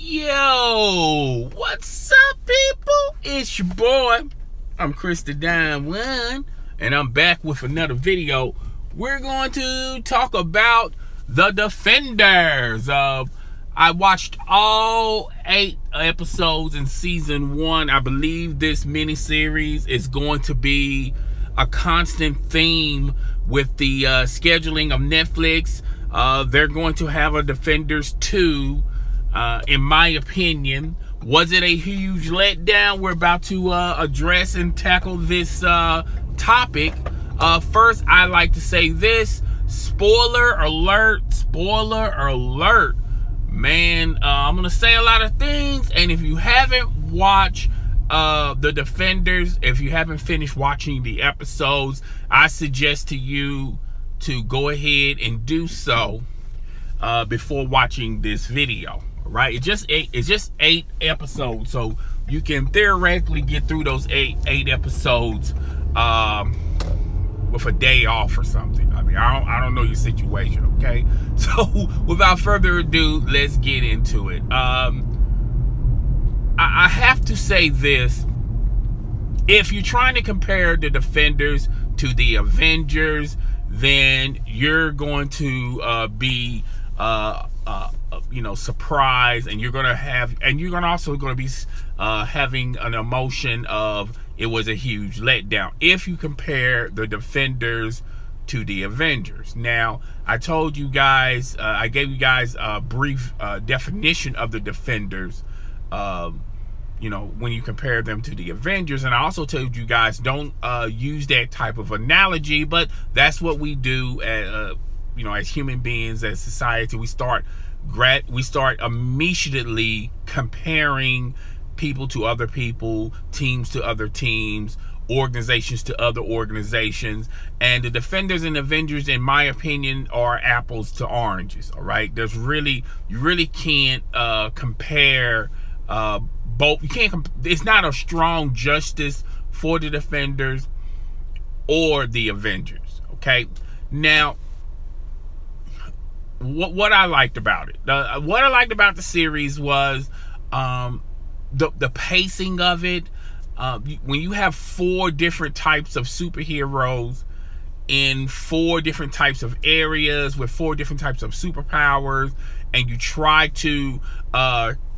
Yo, what's up, people? It's your boy. I'm Krysten, and I'm back with another video. We're going to talk about the Defenders. I watched all 8 episodes in season 1. I believe this miniseries is going to be a constant theme with the scheduling of Netflix. They're going to have a Defenders 2. In my opinion, was it a huge letdown? We're about to address and tackle this topic. First, I like to say this: spoiler alert, man. I'm gonna say a lot of things, and if you haven't watched the Defenders, if you haven't finished watching the episodes, I suggest to you to go ahead and do so before watching this video. Right, it's just 8 episodes, so you can theoretically get through those eight episodes with a day off or something. I mean, I don't know your situation, okay? So without further ado, let's get into it. I have to say this: if you're trying to compare the Defenders to the Avengers, then you're going to be surprised, and you're also going to be having an emotion of it was a huge letdown if you compare the Defenders to the Avengers. Now, I told you guys, I gave you guys a brief definition of the Defenders, when you compare them to the Avengers, and I also told you guys don't use that type of analogy, but that's what we do as human beings, as society. We start immediately comparing people to other people, teams to other teams, organizations to other organizations, and the Defenders and Avengers, in my opinion, are apples to oranges. All right, you really can't compare both. You can't. It's not a strong justice for the Defenders or the Avengers. Okay, now, what I liked about it, what I liked about the series was the pacing of it. When you have 4 different types of superheroes in 4 different types of areas with 4 different types of superpowers, and you try to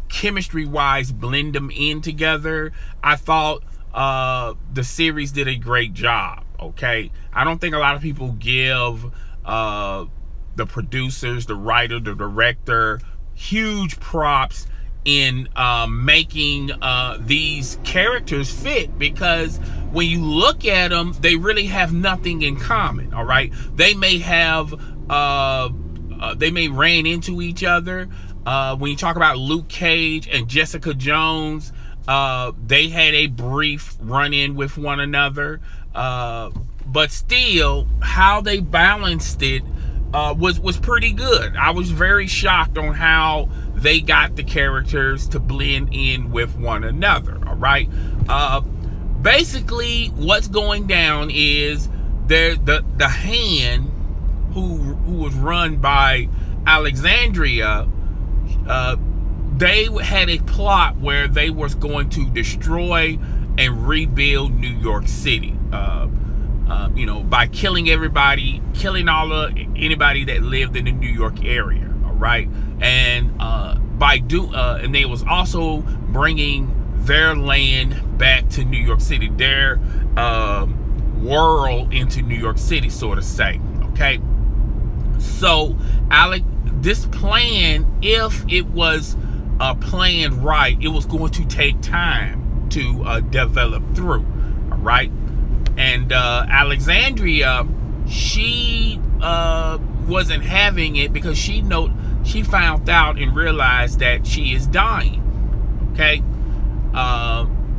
chemistry-wise blend them in together, I thought the series did a great job. Okay, I don't think a lot of people give the producers, the writer, the director, huge props in making these characters fit, because when you look at them, they really have nothing in common. All right, they may have they may ran into each other. When you talk about Luke Cage and Jessica Jones, they had a brief run-in with one another, but still, how they balanced it was pretty good. I was very shocked on how they got the characters to blend in with one another. All right, basically what's going down is the Hand, who was run by Alexandria, they had a plot where they was going to destroy and rebuild New York City, by killing everybody, killing anybody that lived in the New York area. All right, and and they was also bringing their land back to New York City, their world into New York City, so to say. Okay, so this plan, if it was planned right, it was going to take time to develop through. All right, and Alexandria, she wasn't having it, because she found out and realized that she is dying. Okay,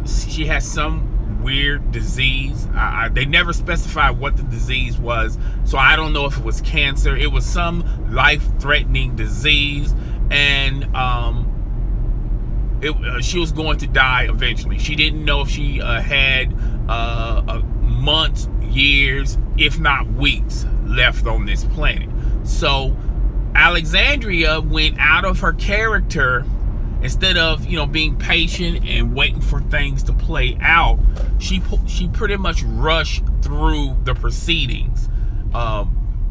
she has some weird disease. They never specified what the disease was, so I don't know if it was cancer. It was some life-threatening disease, and she was going to die eventually. She didn't know if she had months, years, if not weeks left on this planet. So Alexandria went out of her character instead of, you know, being patient and waiting for things to play out, she pretty much rushed through the proceedings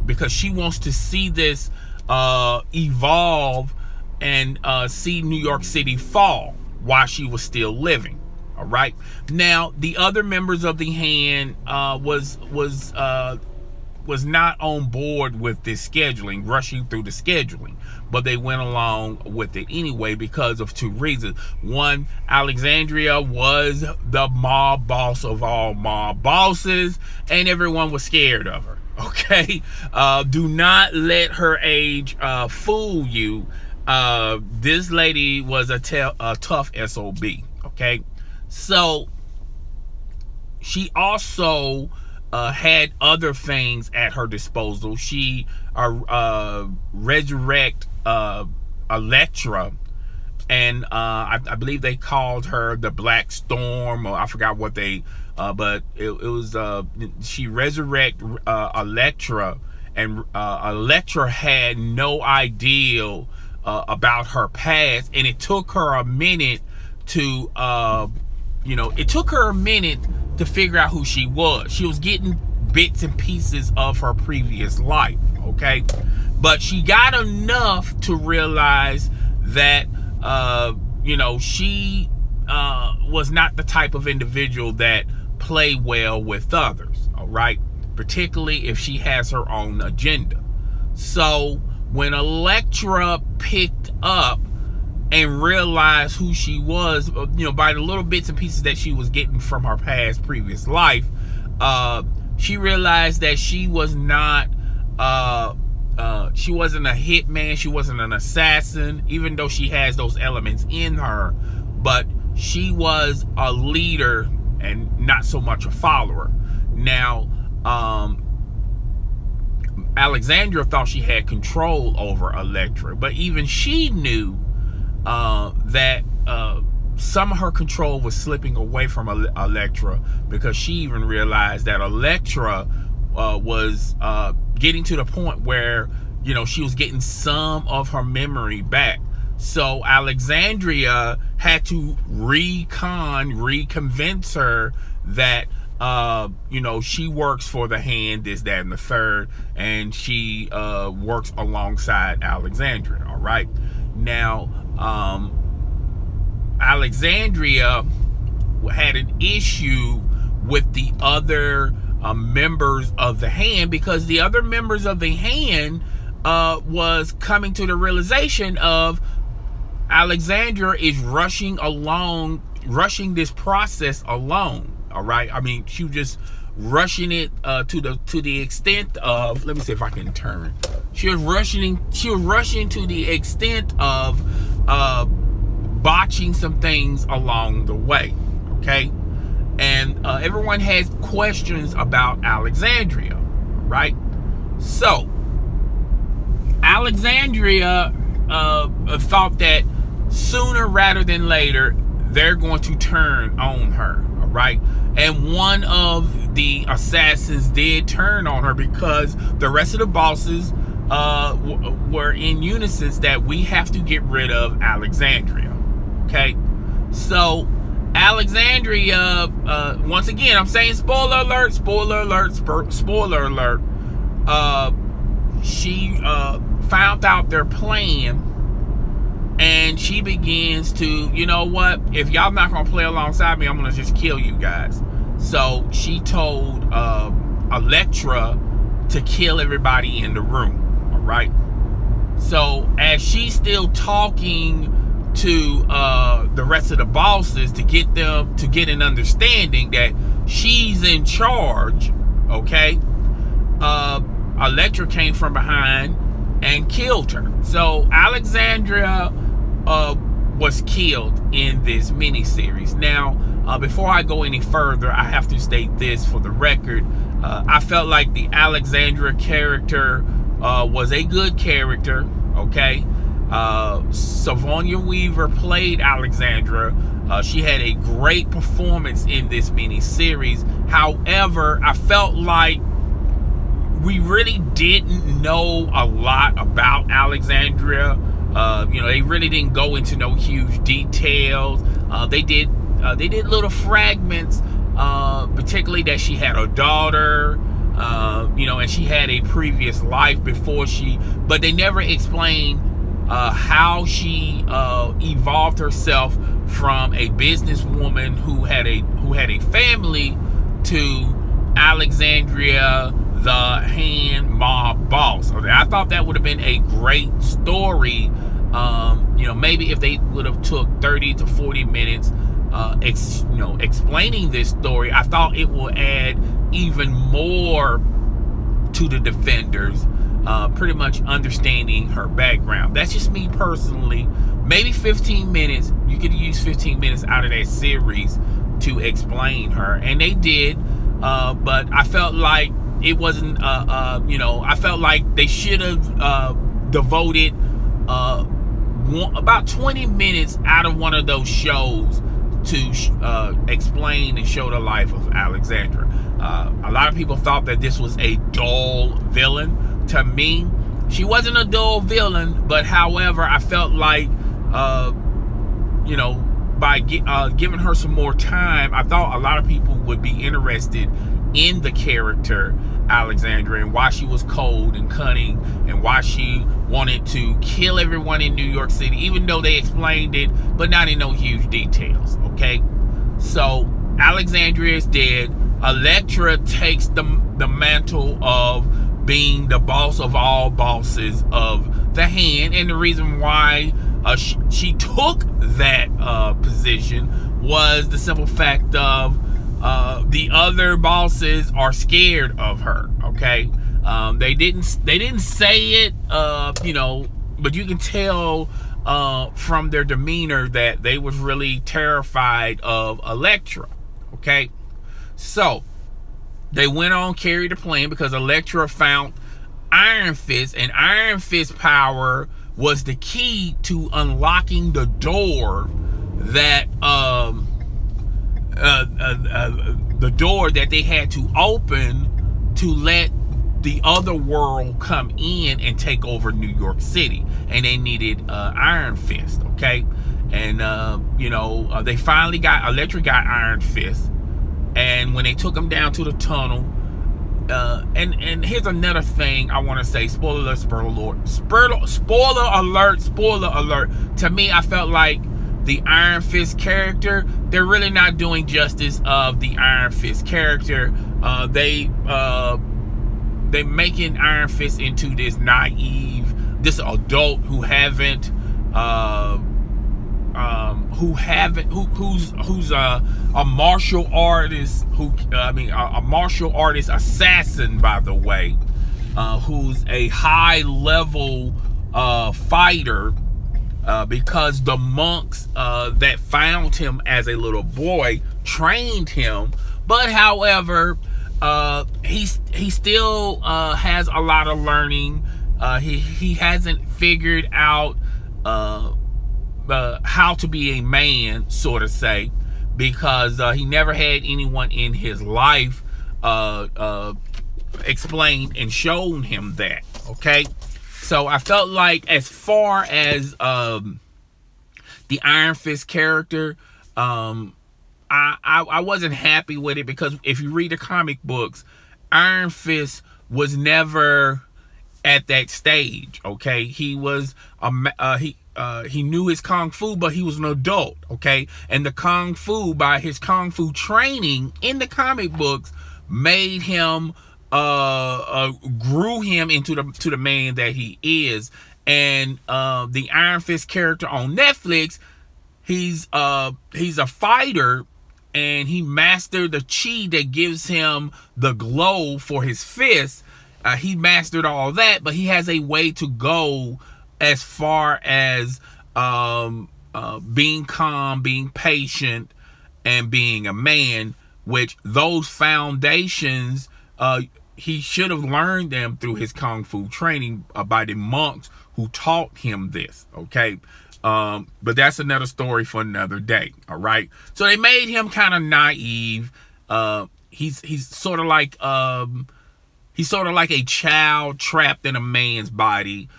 because she wants to see this evolve and see New York City fall while she was still living. All right. Now, the other members of the Hand was not on board with this scheduling, rushing through the scheduling, but they went along with it anyway because of two reasons. One, Alexandria was the mob boss of all mob bosses, and everyone was scared of her. Okay, do not let her age fool you. This lady was a tough SOB. Okay, so she also had other things at her disposal. She resurrect Elektra, and I believe they called her the Black Storm, or I forgot what they but it was she resurrect Elektra, and Elektra had no idea about her past, and it took her a minute to to figure out who she was. She was getting bits and pieces of her previous life, okay? But she got enough to realize that, she was not the type of individual that play well with others, all right? Particularly if she has her own agenda. So when Elektra picked up and realized who she was, by the little bits and pieces that she was getting from her past previous life, she realized that she was not, she wasn't a hitman, she wasn't an assassin, even though she has those elements in her, but she was a leader and not so much a follower. Now, Alexandria thought she had control over Elektra, but even she knew that some of her control was slipping away from Elektra, because she even realized that Elektra was getting to the point where, she was getting some of her memory back. So Alexandria had to reconvince her that she works for the Hand, this, that, and the third, and she works alongside Alexandria. All right. Now, Alexandria had an issue with the other members of the Hand, because the other members of the Hand was coming to the realization of Alexandria is rushing this process alone. All right. I mean, she was just rushing it to the extent of, let me see if I can turn. She was rushing to the extent of botching some things along the way. Okay. And everyone has questions about Alexandria, right? So Alexandria thought that sooner rather than later they're going to turn on her, all right? And one of the assassins did turn on her, because the rest of the bosses were in unison that we have to get rid of Alexandria. Okay, so Alexandria, once again, I'm saying spoiler alert, spoiler alert, spoiler alert. She found out their plan, and she begins to, you know what, if y'all not gonna play alongside me, I'm gonna just kill you guys. So she told Elektra to kill everybody in the room. All right. So as she's still talking to the rest of the bosses to get them to get an understanding that she's in charge, okay, Elektra came from behind and killed her. So Alexandria was killed in this miniseries. Now, before I go any further, I have to state this for the record. I felt like the Alexandria character was a good character, okay? Savonia Weaver played Alexandra. She had a great performance in this mini-series. However, I felt like we really didn't know a lot about Alexandria. You know, they really didn't go into no huge details. They did little fragments, particularly that she had a daughter, you know, and she had a previous life before but they never explained how she evolved herself from a businesswoman who had a family to Alexandria, the hand mob boss. Okay, I thought that would have been a great story. You know, maybe if they would have took 30 to 40 minutes explaining this story, I thought it would add even more to the Defenders, pretty much understanding her background. That's just me personally. Maybe 15 minutes. You could use 15 minutes out of that series to explain her, and they did. But I felt like it wasn't. You know, I felt like they should have devoted about 20 minutes out of one of those shows to explain and show the life of Alexandra. A lot of people thought that this was a dull villain. To me, she wasn't a dull villain, but however, I felt like, you know, by giving her some more time, I thought a lot of people would be interested in the character Alexandra and why she was cold and cunning and why she wanted to kill everyone in New York City, even though they explained it, but not in no huge details. Okay, so Alexandria is dead. Elektra takes the mantle of being the boss of all bosses of the Hand, and the reason why she took that position was the simple fact of the other bosses are scared of her. Okay, they didn't say it, you know, but you can tell from their demeanor that they was really terrified of Elektra. Okay, so they went on, carried the plan, because Elektra found Iron Fist, and Iron Fist power was the key to unlocking the door that the door that they had to open to let the other world come in and take over New York City, and they needed Iron Fist. Okay, and you know, they finally got Elektra got Iron Fist, and when they took him down to the tunnel, and here's another thing I want to say. Spoiler alert. To me, I felt like the Iron Fist character, they're really not doing justice of the Iron Fist character. They making Iron Fist into this naive, this adult who's a martial artist, a martial artist assassin, by the way, who's a high level fighter, because the monks that found him as a little boy trained him. But however, he still has a lot of learning. He hasn't figured out how to be a man, sort of say, because he never had anyone in his life explain and shown him that. Okay, so I felt like, as far as the Iron Fist character, I wasn't happy with it, because if you read the comic books, Iron Fist was never at that stage. Okay, he was he knew his kung fu, but he was an adult. Okay, and the kung fu, by his kung fu training in the comic books, made him grew him into the man that he is. And the Iron Fist character on Netflix, he's a fighter, and he mastered the chi that gives him the glow for his fist. He mastered all that, but he has a way to go as far as being calm, being patient, and being a man, which those foundations, he should have learned them through his kung fu training by the monks who taught him this. Okay, but that's another story for another day. All right, so they made him kind of naive. He's sort of like a child trapped in a man's body,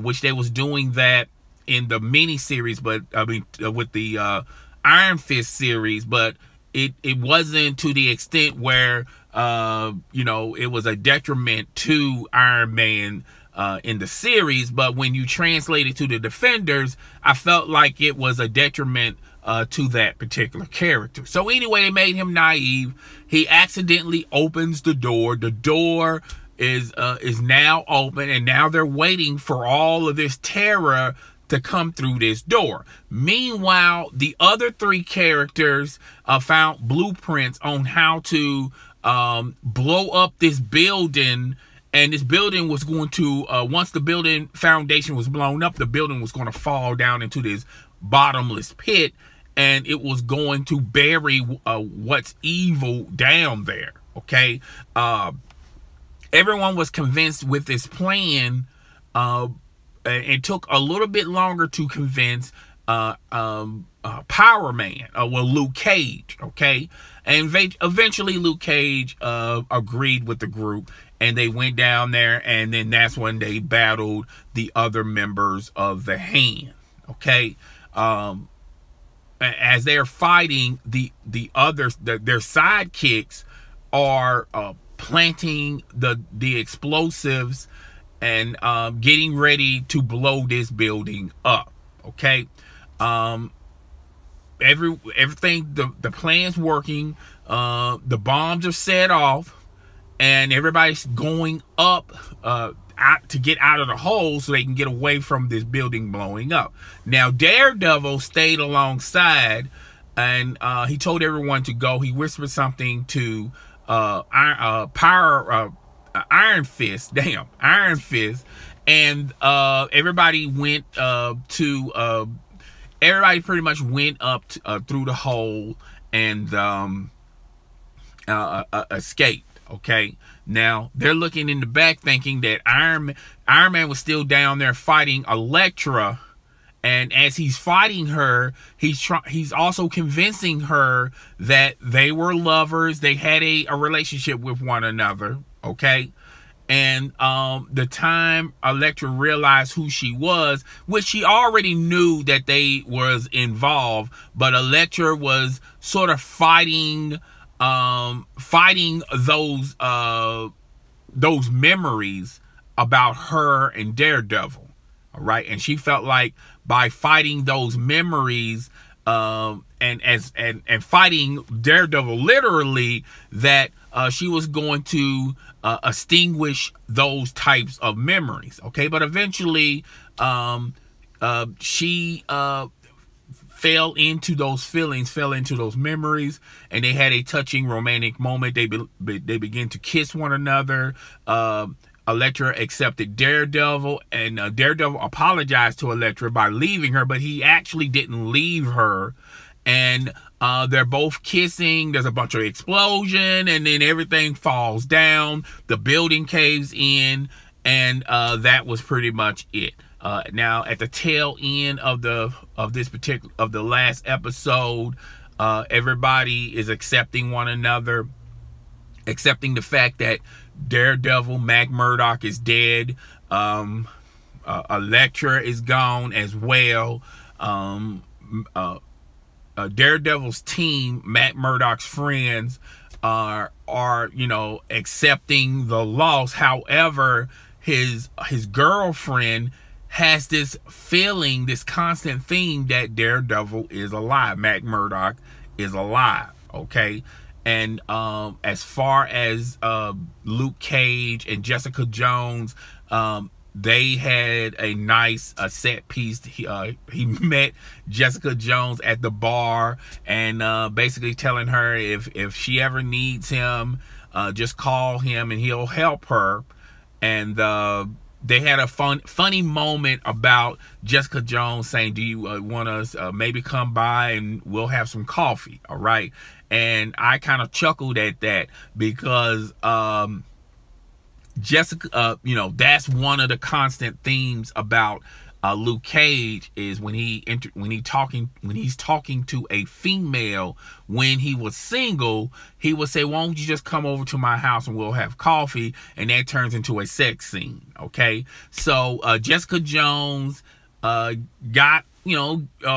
which they was doing that in the mini series, but I mean with the Iron Fist series, but it wasn't to the extent where you know, it was a detriment to Iron Man in the series. But when you translate it to the Defenders, I felt like it was a detriment to that particular character. So anyway, they made him naive. He accidentally opens the door. The door is now open, and now they're waiting for all of this terror to come through this door. Meanwhile, the other three characters found blueprints on how to blow up this building, and this building was going to, once the building foundation was blown up, the building was going to fall down into this bottomless pit, and it was going to bury what's evil down there. Okay, everyone was convinced with this plan. It took a little bit longer to convince Power Man, well, Luke Cage, okay? And eventually Luke Cage agreed with the group, and they went down there, and then that's when they battled the other members of the Hand, okay? As they're fighting, the others, their sidekicks are planting the explosives and getting ready to blow this building up. Okay, everything, the plan's working. The bombs are set off, and everybody's going up out to get out of the hole so they can get away from this building blowing up. Now Daredevil stayed alongside, and he told everyone to go. He whispered something to Iron Fist, Iron Fist, and everybody went everybody pretty much went up through the hole and escaped. Okay, now they're looking in the back, thinking that Iron Man was still down there fighting Elektra, and as he's fighting her, he's also convincing her that they were lovers, they had a relationship with one another. Okay, and the time Elektra realized who she was, which she already knew that they was involved, but Elektra was sort of fighting those memories about her and Daredevil. All right, and she felt like by fighting those memories and fighting Daredevil literally, that she was going to extinguish those types of memories. Okay, but eventually she fell into those feelings, fell into those memories, and they had a touching romantic moment. They began to kiss one another. Elektra accepted Daredevil, and Daredevil apologized to Elektra by leaving her, but he actually didn't leave her. And they're both kissing. There's a bunch of explosion, and then everything falls down. The building caves in, and that was pretty much it. Now, at the tail end of the last episode, everybody is accepting one another, accepting the fact that Daredevil, Matt Murdock, is dead. Elektra is gone as well. Daredevil's team, Matt Murdock's friends, are you know, accepting the loss. However, his girlfriend has this feeling, this constant theme that Daredevil is alive. Matt Murdock is alive. Okay. And as far as Luke Cage and Jessica Jones, they had a nice set piece. He met Jessica Jones at the bar, and basically telling her if she ever needs him, just call him and he'll help her. And they had a funny moment about Jessica Jones saying, do you want us maybe come by and we'll have some coffee? All right. And I kind of chuckled at that because Jessica, you know, that's one of the constant themes about Luke Cage, is when he's talking to a female when he was single, he would say, why don't you just come over to my house and we'll have coffee, and that turns into a sex scene. Okay, so Jessica Jones got,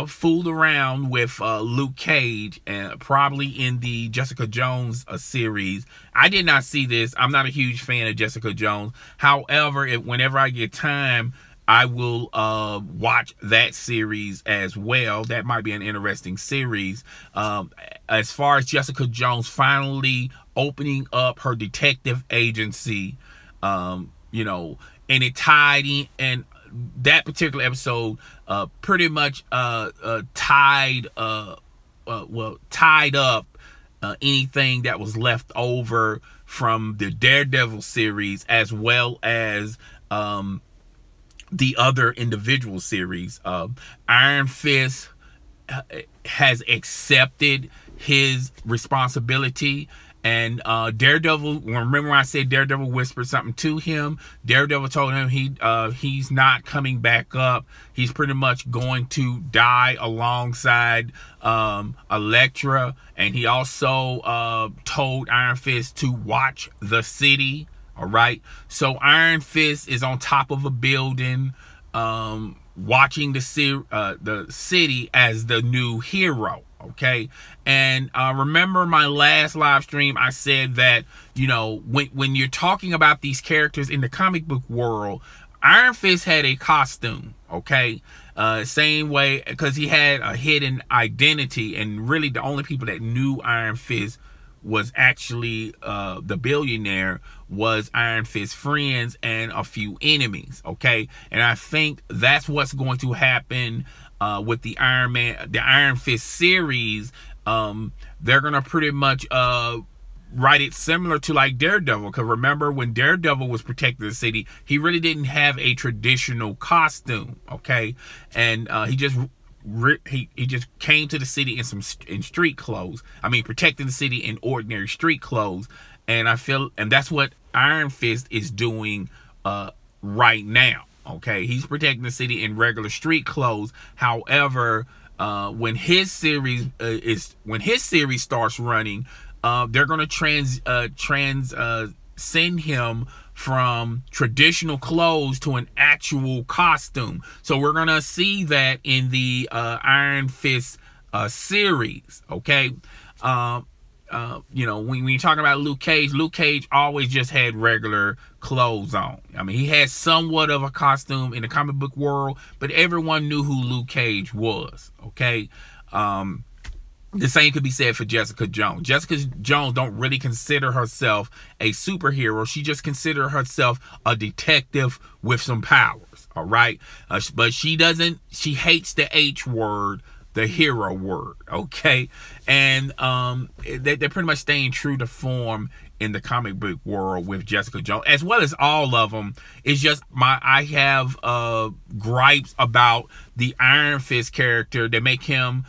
fooled around with Luke Cage, and probably in the Jessica Jones series. I did not see this. I'm not a huge fan of Jessica Jones. However, whenever I get time, I will watch that series as well. That might be an interesting series. As far as Jessica Jones finally opening up her detective agency, and it tied in, and that particular episode pretty much tied up anything that was left over from the Daredevil series, as well as the other individual series. Iron Fist has accepted his responsibility. And Daredevil, remember when I said Daredevil whispered something to him? Daredevil told him he's not coming back up. He's pretty much going to die alongside Elektra. And he also told Iron Fist to watch the city. All right. So Iron Fist is on top of a building, watching the city as the new hero. Okay. And remember my last live stream, I said that, when you're talking about these characters in the comic book world, Iron Fist had a costume. Okay. Same way, because he had a hidden identity, and really the only people that knew Iron Fist was actually the billionaire, was Iron Fist's friends and a few enemies. Okay. And I think that's what's going to happen with the Iron Fist series. They're gonna pretty much write it similar to like Daredevil, because remember when Daredevil was protecting the city, he really didn't have a traditional costume. Okay. And he just came to the city in street clothes. I mean, protecting the city in ordinary street clothes. And and that's what Iron Fist is doing right now. Okay, he's protecting the city in regular street clothes. However, when his series starts running, they're going to send him from traditional clothes to an actual costume. So we're going to see that in the Iron Fist series. Okay. When you're talking about Luke Cage always just had regular clothes on. I mean, he had somewhat of a costume in the comic book world, but everyone knew who Luke Cage was. Okay. The same could be said for Jessica Jones. Jessica Jones don't really consider herself a superhero. She just considers herself a detective with some powers. All right. But she hates the H word, the hero word. Okay. And they're pretty much staying true to form in the comic book world with Jessica Jones, as well as all of them. It's just I have gripes about the Iron Fist character that make him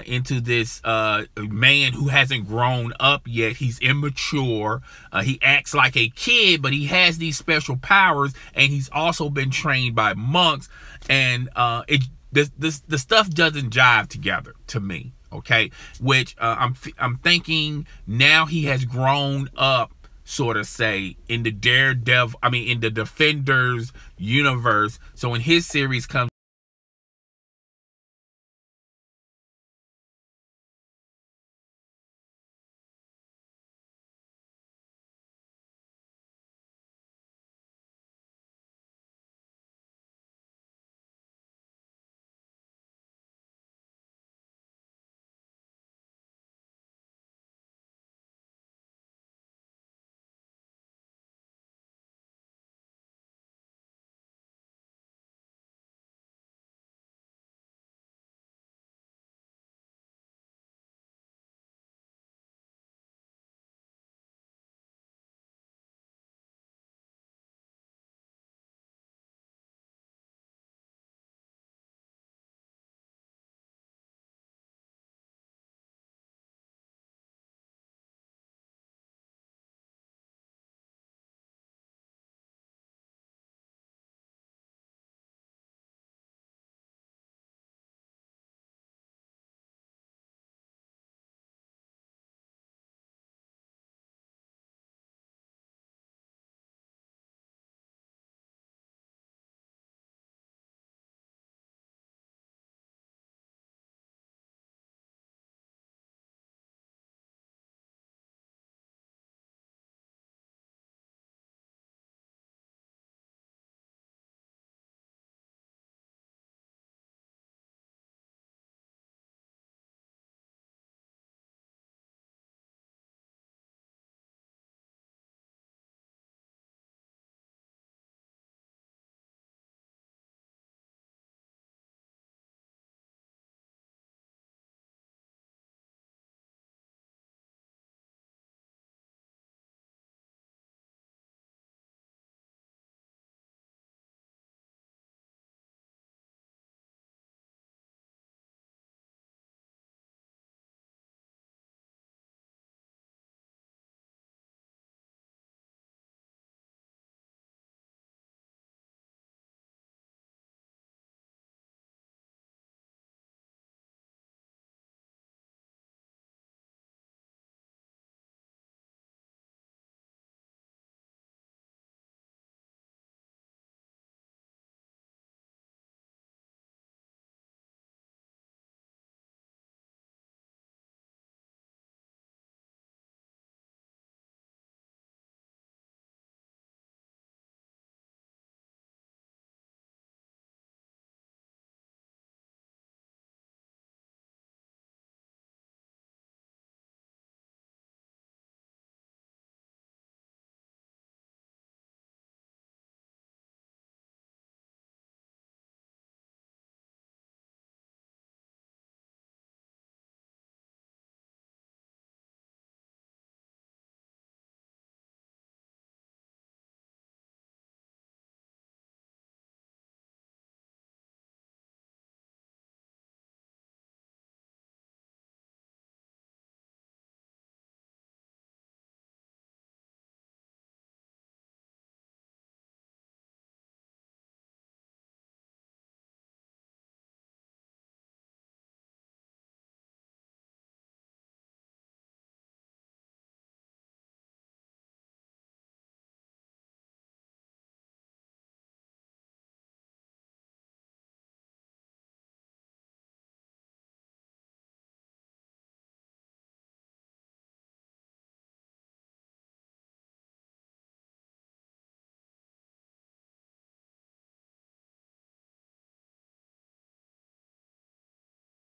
into this man who hasn't grown up yet. He's immature. He acts like a kid, but he has these special powers, and he's also been trained by monks. And the stuff doesn't jive together to me. Okay, which I'm thinking now he has grown up, sort of say, in the Daredevil, in the Defenders universe. So when his series comes